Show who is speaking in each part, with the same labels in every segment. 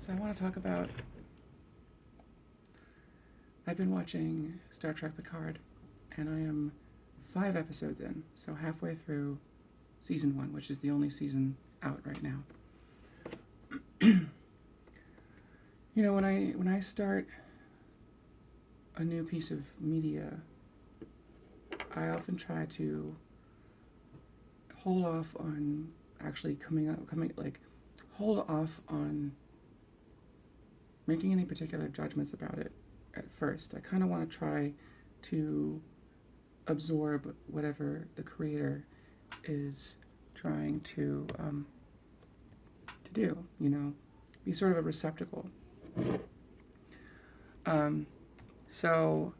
Speaker 1: So I want to talk about. I've been watching Star Trek Picard, and I am 5 episodes in, so halfway through season 1, which is the only season out right now. You know, when I start a new piece of media, I often try to hold off on actually hold off on making any particular judgments about it at first. I kind of want to try to absorb whatever the creator is trying to do, you know, be sort of a receptacle. So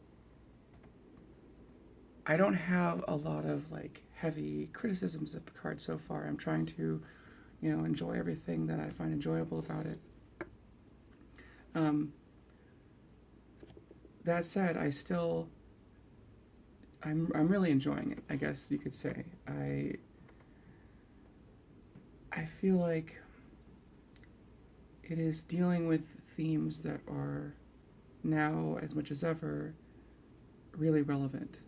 Speaker 1: I don't have a lot of heavy criticisms of Picard so far. I'm trying to, enjoy everything that I find enjoyable about it. That said, I'm really enjoying it, I guess you could say. I feel like it is dealing with themes that are now, as much as ever, really relevant.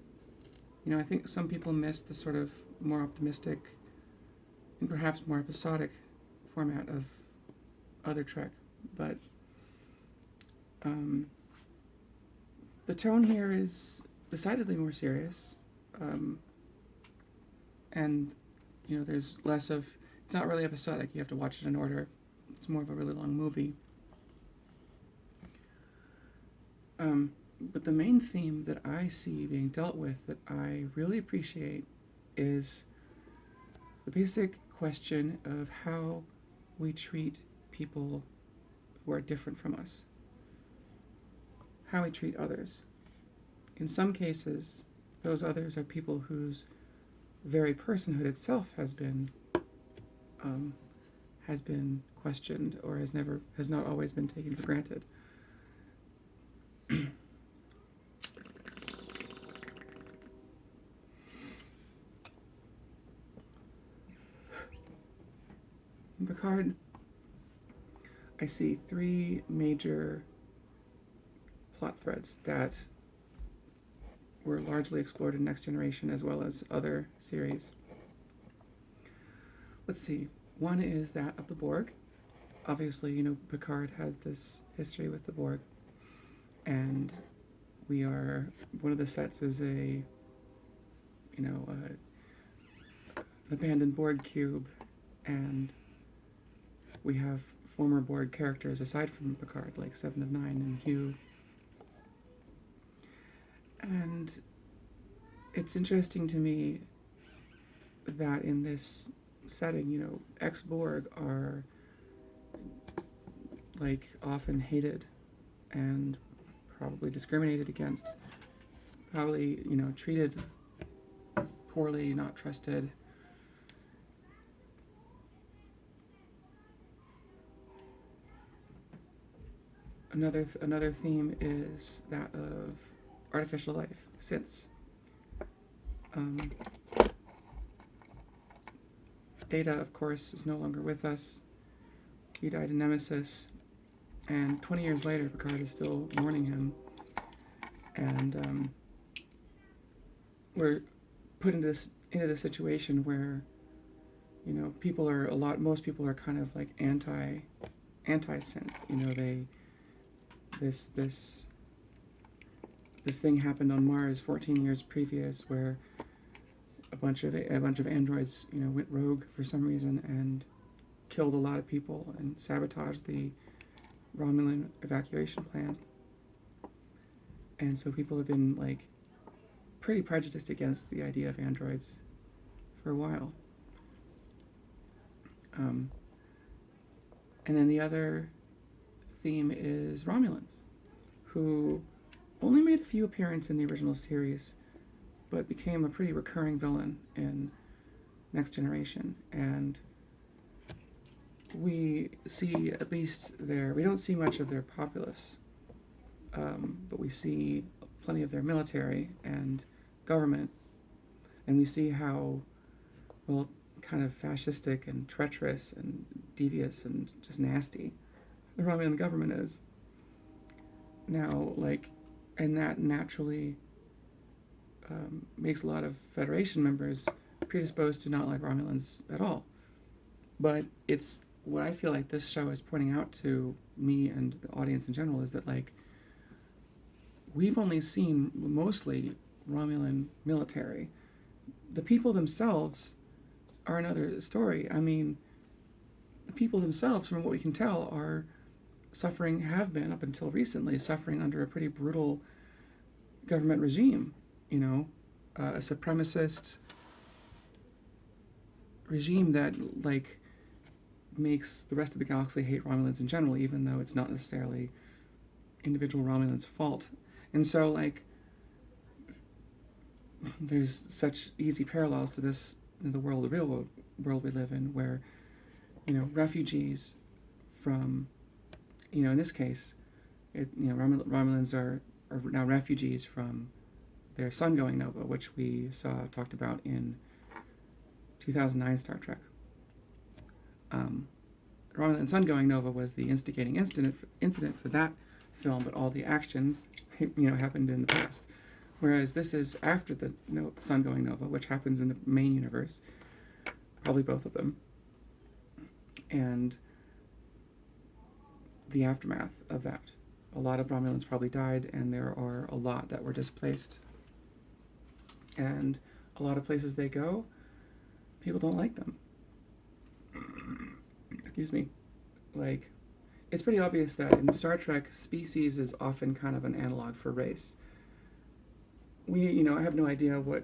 Speaker 1: You know, I think some people miss the sort of more optimistic and perhaps more episodic format of other Trek, but the tone here is decidedly more serious, and there's less of. It's not really episodic. You have to watch it in order. It's more of a really long movie. But the main theme that I see being dealt with that I really appreciate is the basic question of how we treat people who are different from us, how we treat others. In some cases, those others are people whose very personhood itself has been questioned or has not always been taken for granted. In Picard, I see 3 major plot threads that were largely explored in Next Generation as well as other series. Let's see. One is that of the Borg. Obviously, Picard has this history with the Borg, and one of the sets is an abandoned Borg cube, and we have former Borg characters aside from Picard, like Seven of Nine and Hugh. And it's interesting to me that in this setting, ex-Borg are often hated and probably discriminated against, probably, treated poorly, not trusted. Another theme is that of artificial life, synths. Data, of course, is no longer with us. He died in Nemesis, and 20 years later, Picard is still mourning him. And we're put into this situation where, most people are kind of like anti-synth. This thing happened on Mars 14 years previous, where a bunch of androids, went rogue for some reason and killed a lot of people and sabotaged the Romulan evacuation plan. And so people have been pretty prejudiced against the idea of androids for a while. And then the other theme is Romulans, who only made a few appearances in the original series, but became a pretty recurring villain in Next Generation. And we see we don't see much of their populace, but we see plenty of their military and government, and we see how, kind of fascistic and treacherous and devious and just nasty the Romulan government is. Now, like, and that naturally makes a lot of Federation members predisposed to not like Romulans at all. But it's what I feel like this show is pointing out to me and the audience in general is that, like, we've only seen mostly Romulan military. The people themselves are another story. I mean, the people themselves, from what we can tell, are suffering, have been up until recently, suffering under a pretty brutal government regime, you know, a supremacist regime that, like, makes the rest of the galaxy hate Romulans in general, even though it's not necessarily individual Romulans' fault. And so, like, there's such easy parallels to this in the world, the real world we live in, where, you know, refugees from, you know, in this case, Romulans are now refugees from their sun going nova, which we talked about in 2009 Star Trek. Romulan sun going nova was the instigating incident for that film, but all the action, you know, happened in the past. Whereas this is after the sun going nova, which happens in the main universe, probably both of them, and the aftermath of that. A lot of Romulans probably died, and there are a lot that were displaced. And a lot of places they go, people don't like them. Excuse me. Like, it's pretty obvious that in Star Trek, species is often kind of an analog for race. I have no idea what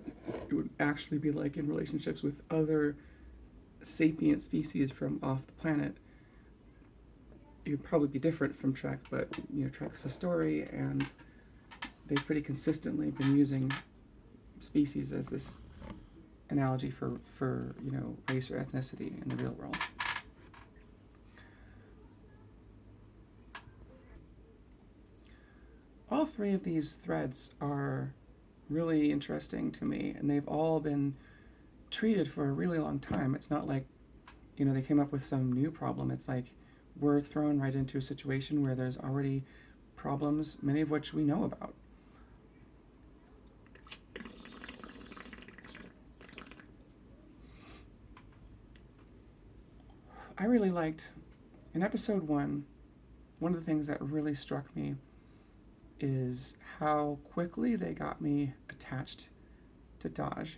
Speaker 1: it would actually be like in relationships with other sapient species from off the planet. It would probably be different from Trek, but, you know, Trek's a story, and they've pretty consistently been using species as this analogy for you know, race or ethnicity in the real world. All three of these threads are really interesting to me, and they've all been treated for a really long time. It's not like, you know, they came up with some new problem. It's like we're thrown right into a situation where there's already problems, many of which we know about. I really liked, in episode 1, one of the things that really struck me is how quickly they got me attached to Daj.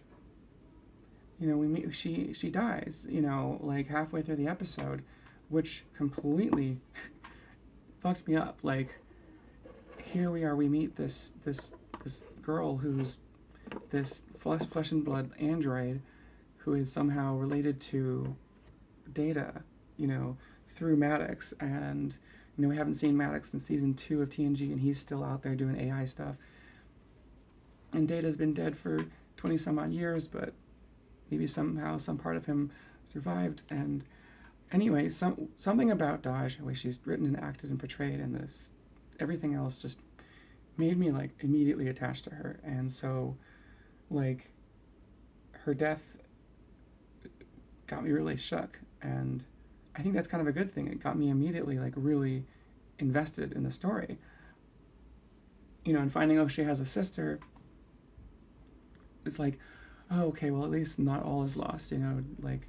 Speaker 1: You know, she dies, you know, like halfway through the episode, which completely fucked me up. Like, here we are, we meet this girl who's this flesh and blood android who is somehow related to Data, you know, through Maddox, and, you know, we haven't seen Maddox in season 2 of TNG, and he's still out there doing AI stuff. And Data's been dead for 20 some odd years, but maybe somehow some part of him survived. And anyway, something about Daj, the way she's written and acted and portrayed, and this everything else just made me, like, immediately attached to her. And so, like, her death got me really shook, and I think that's kind of a good thing. It got me immediately, like, really invested in the story. You know, and finding out she has a sister, it's like, oh, okay, well, at least not all is lost, you know, like,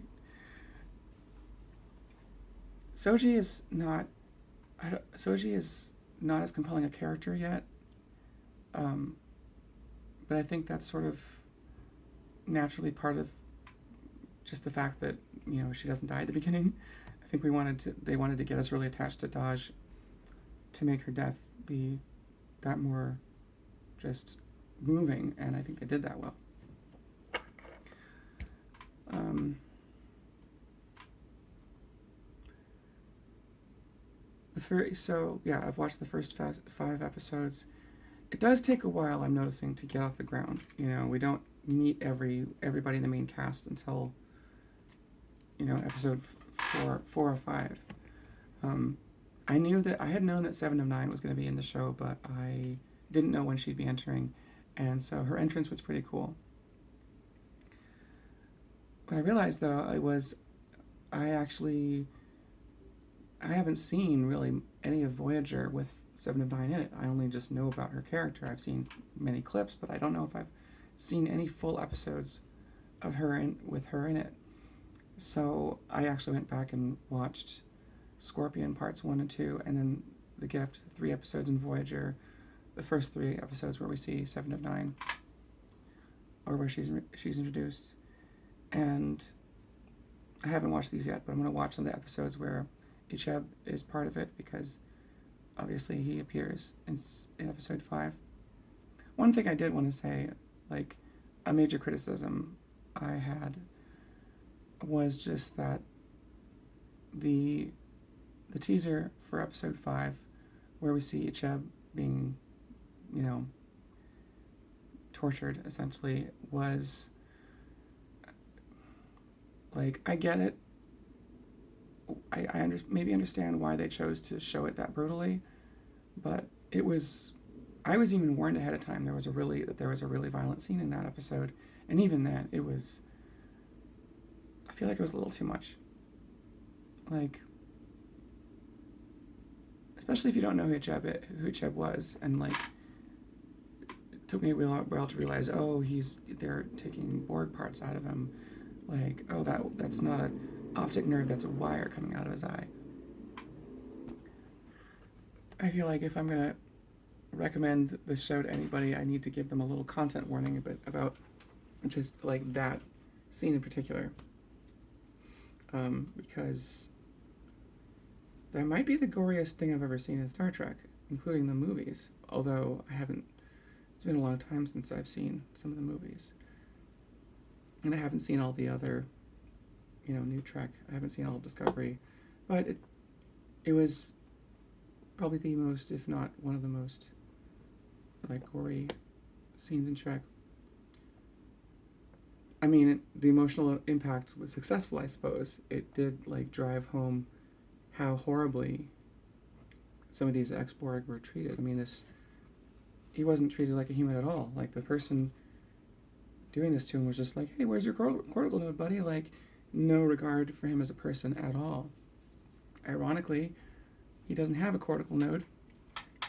Speaker 1: Soji is not as compelling a character yet, but I think that's sort of naturally part of just the fact that, you know, she doesn't die at the beginning. I think they wanted to get us really attached to Daj to make her death be that more just moving, and I think they did that well. I've watched the first 5 episodes. It does take a while, I'm noticing, to get off the ground. You know, we don't meet everybody in the main cast until, you know, episode 4 or 5. I had known that 7 of 9 was going to be in the show, but I didn't know when she'd be entering, and so her entrance was pretty cool. What I realized, though, I actually I haven't seen really any of Voyager with Seven of Nine in it. I only just know about her character. I've seen many clips, but I don't know if I've seen any full episodes of with her in it. So I actually went back and watched Scorpion parts 1 and 2, and then The Gift, 3 episodes in Voyager, the first 3 episodes where we see Seven of Nine, or where she's introduced. And I haven't watched these yet, but I'm going to watch some of the episodes where Icheb is part of it, because obviously he appears in episode 5. One thing I did want to say, like, a major criticism I had was just that the teaser for episode 5, where we see Icheb being, tortured, essentially, was, like, I get it. I maybe understand why they chose to show it that brutally, but I was even warned ahead of time there was a really violent scene in that episode, and even then I feel like it was a little too much. Like, especially if you don't know who Icheb was, and like, it took me a while to realize, oh, they're taking Borg parts out of him. Like, oh, that's not an optic nerve, that's a wire coming out of his eye. I feel like if I'm gonna recommend this show to anybody, I need to give them a little content warning about just like that scene in particular, because that might be the goriest thing I've ever seen in Star Trek, including the movies. Although it's been a long time since I've seen some of the movies, and I haven't seen all the other, new Trek. I haven't seen all of Discovery, but it was probably the most, if not one of the most, like, gory scenes in Trek. I mean, the emotional impact was successful, I suppose. It did, like, drive home how horribly some of these ex-Borg were treated. I mean, he wasn't treated like a human at all. Like, the person doing this to him was just like, hey, where's your cortical node, buddy? Like, no regard for him as a person at all. Ironically, he doesn't have a cortical node.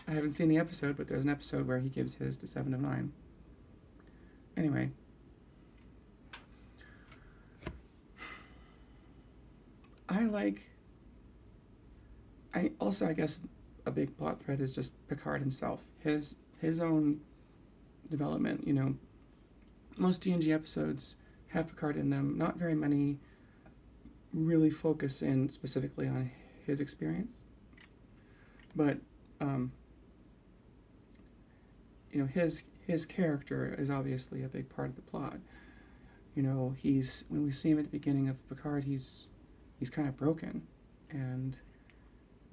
Speaker 1: I haven't seen the episode, but there's an episode where he gives his to Seven of Nine. Anyway. I guess a big plot thread is just Picard himself. His own development, Most TNG episodes have Picard in them. Not very many really focus in specifically on his experience. But, his character is obviously a big part of the plot. When we see him at the beginning of Picard, he's kind of broken, and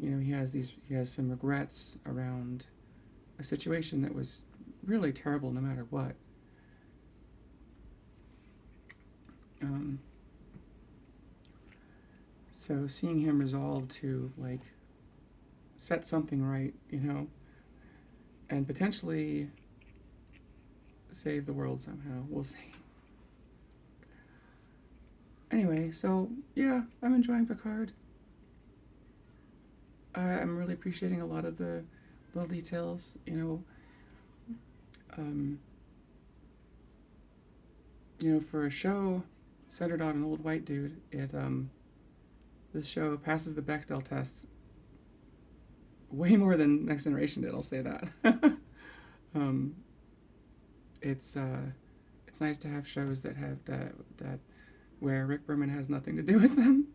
Speaker 1: he has some regrets around a situation that was really terrible no matter what. So seeing him resolve to, like, set something right, and potentially save the world somehow. We'll see. Anyway, so yeah, I'm enjoying Picard. I'm really appreciating a lot of the little details, for a show centered on an old white dude, this show passes the Bechdel tests way more than Next Generation did, I'll say that. It's nice to have shows that have that where Rick Berman has nothing to do with them.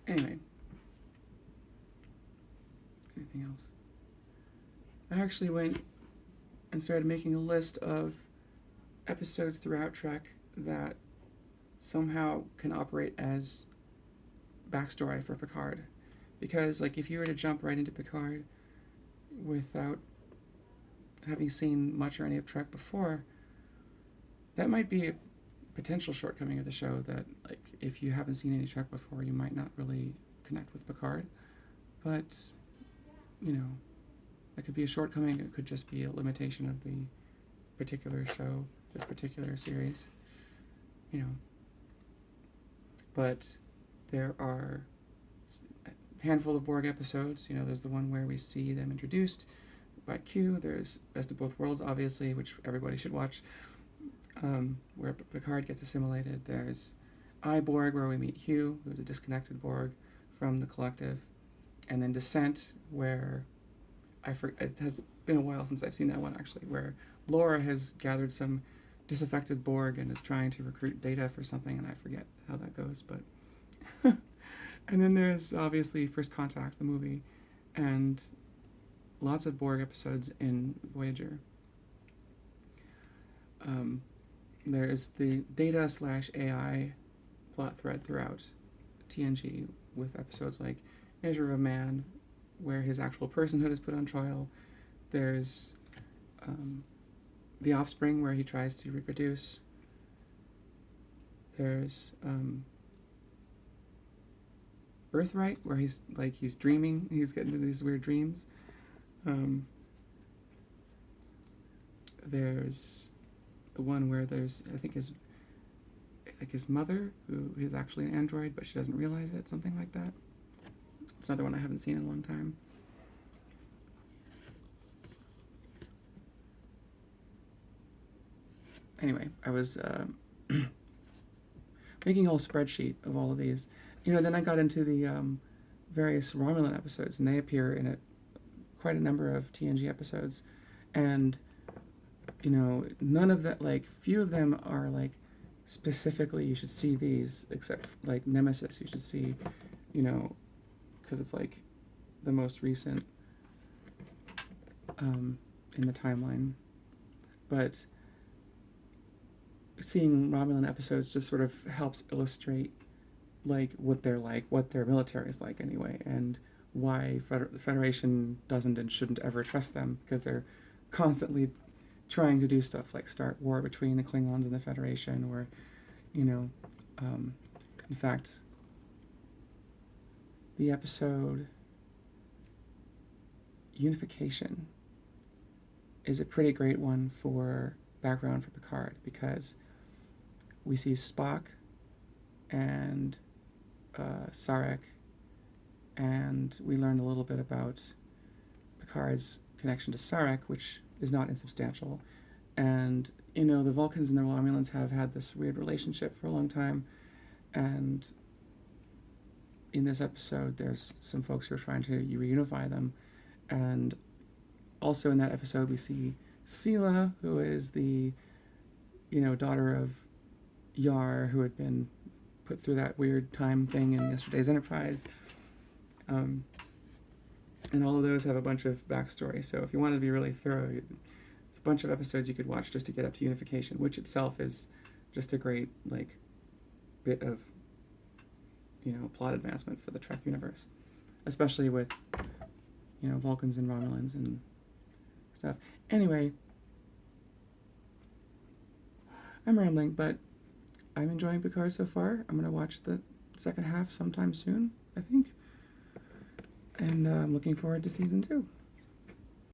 Speaker 1: Anyway. Anything else? I actually went and started making a list of episodes throughout Trek that somehow can operate as backstory for Picard. Because, like, if you were to jump right into Picard without having seen much or any of Trek before, that might be a potential shortcoming of the show, that, like, if you haven't seen any Trek before, you might not really connect with Picard. But, that could be a shortcoming. It could just be a limitation of the particular show, this particular series. but there are a handful of Borg episodes. There's the one where we see them introduced by Q. There's Best of Both Worlds, obviously, which everybody should watch, where Picard gets assimilated. There's Borg, where we meet Hugh, who's a disconnected Borg from the collective. And then Descent, where it has been a while since I've seen that one, actually, where Laura has gathered some disaffected Borg and is trying to recruit Data for something, and I forget how that goes, but... And then there's, obviously, First Contact, the movie, and lots of Borg episodes in Voyager. There's the Data/AI plot thread throughout TNG, with episodes like Measure of a Man, where his actual personhood is put on trial. There's The Offspring, where he tries to reproduce. There's Birthright, where he's dreaming, he's getting into these weird dreams. There's the one where there's, I think, his mother, who is actually an android, but she doesn't realize it, something like that. It's another one I haven't seen in a long time. Anyway, I was making a whole spreadsheet of all of these. Then I got into the various Romulan episodes, and they appear in quite a number of TNG episodes. And, none of that, few of them are, specifically you should see these, except, Nemesis, you should see, because it's, the most recent in the timeline. But seeing Romulan episodes just sort of helps illustrate what they're like, what their military is like anyway, and why the Federation doesn't and shouldn't ever trust them, because they're constantly trying to do stuff like start war between the Klingons and the Federation, or, in fact, the episode Unification is a pretty great one for background for Picard, because we see Spock and Sarek, and we learn a little bit about Picard's connection to Sarek, which is not insubstantial. And, the Vulcans and the Romulans have had this weird relationship for a long time, and in this episode there's some folks who are trying to reunify them. And also in that episode we see Sela, who is the, daughter of Yar, who had been put through that weird time thing in yesterday's Enterprise. And all of those have a bunch of backstory. So if you want to be really thorough, it's a bunch of episodes you could watch just to get up to Unification, which itself is just a great, bit of, plot advancement for the Trek universe. Especially with, Vulcans and Romulans and stuff. Anyway, I'm rambling, but I'm enjoying Picard so far. I'm going to watch the second half sometime soon, I think. And I'm looking forward to season 2.